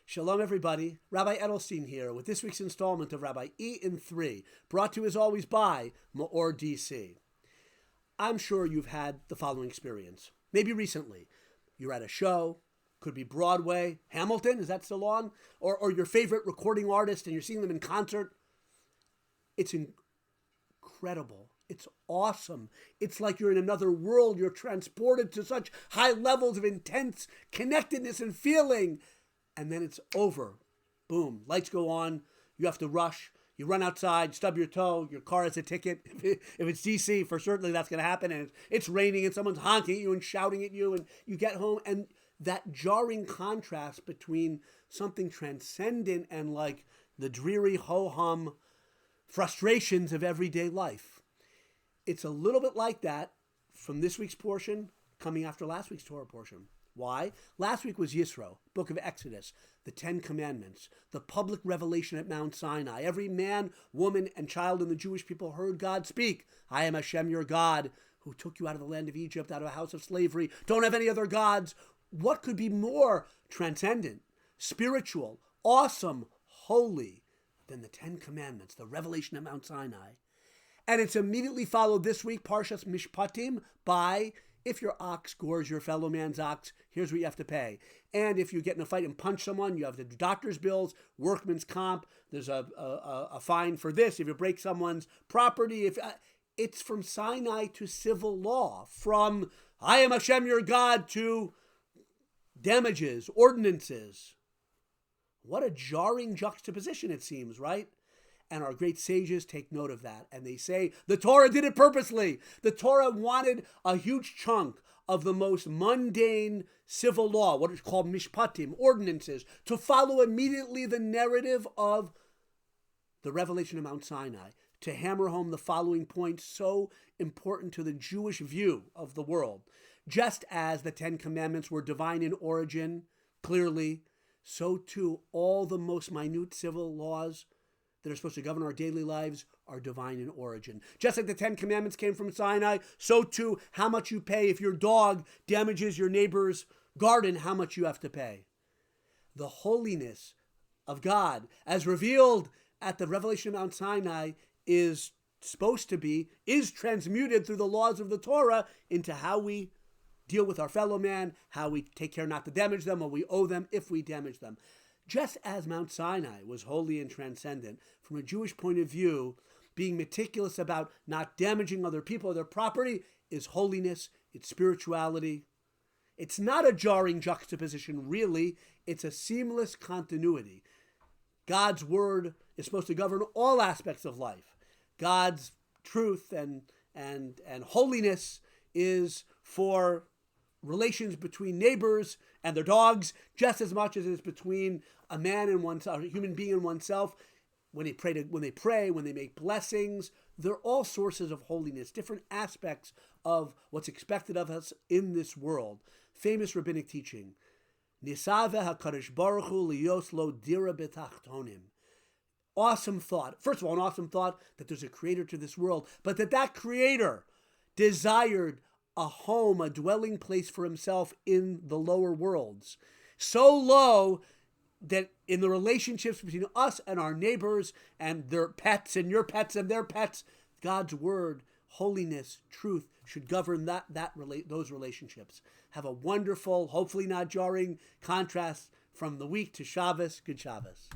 Shalom, everybody. Rabbi Edelstein here with this week's installment of Rabbi E in 3, brought to you as always by MEOR DC. I'm sure you've had the following experience. Maybe recently, you're at a show, could be Broadway, Hamilton, is that still on? Or your favorite recording artist and you're seeing them in concert. It's incredible. It's awesome. It's like you're in another world. You're transported to such high levels of intense connectedness and feeling. And then it's over. Boom. Lights go on. You have to rush. You run outside, stub your toe. Your car has a ticket. If it's DC, for certainly that's going to happen. And it's raining and someone's honking at you and shouting at you. And you get home. And that jarring contrast between something transcendent and like the dreary ho-hum frustrations of everyday life. It's a little bit like that from this week's portion coming after last week's Torah portion. Why? Last week was Yisro, book of Exodus, the 10 Commandments, the public revelation at Mount Sinai. Every man, woman, and child in the Jewish people heard God speak. I am Hashem, your God, who took you out of the land of Egypt, out of a house of slavery. Don't have any other gods. What could be more transcendent, spiritual, awesome, holy than the 10 Commandments, the revelation at Mount Sinai? And it's immediately followed this week, Parshas Mishpatim, by if your ox gores your fellow man's ox, here's what you have to pay. And if you get in a fight and punch someone, you have the doctor's bills, workman's comp. There's a fine for this. If you break someone's property, it's from Sinai to civil law, from I am Hashem your God to damages, ordinances. What a jarring juxtaposition it seems, right? And our great sages take note of that. And they say, the Torah did it purposely. The Torah wanted a huge chunk of the most mundane civil law, what is called Mishpatim, ordinances, to follow immediately the narrative of the revelation of Mount Sinai, to hammer home the following points so important to the Jewish view of the world. Just as the 10 Commandments were divine in origin, clearly, so too all the most minute civil laws that are supposed to govern our daily lives are divine in origin. Just like the 10 Commandments came from Sinai, so too how much you pay if your dog damages your neighbor's garden, how much you have to pay. The holiness of God, as revealed at the revelation of Mount Sinai, is transmuted through the laws of the Torah into how we deal with our fellow man, how we take care not to damage them, what we owe them if we damage them. Just as Mount Sinai was holy and transcendent, from a Jewish point of view, being meticulous about not damaging other people or their property is holiness, it's spirituality. It's not a jarring juxtaposition, really. It's a seamless continuity. God's word is supposed to govern all aspects of life. God's truth and holiness is for relations between neighbors and their dogs just as much as it is between a man and oneself, a human being and oneself. When they pray, when they make blessings, they're all sources of holiness, different aspects of what's expected of us in this world. Famous rabbinic teaching. Nisave HaKadosh Baruch Hu liyos lo dira b'tachtonim. Awesome thought. First of all, an awesome thought that there's a creator to this world, but that creator desired a home, a dwelling place for himself in the lower worlds. So low that in the relationships between us and our neighbors and their pets and your pets and their pets, God's word, holiness, truth should govern those relationships. Have a wonderful, hopefully not jarring contrast from the week to Shabbos. Good Shabbos.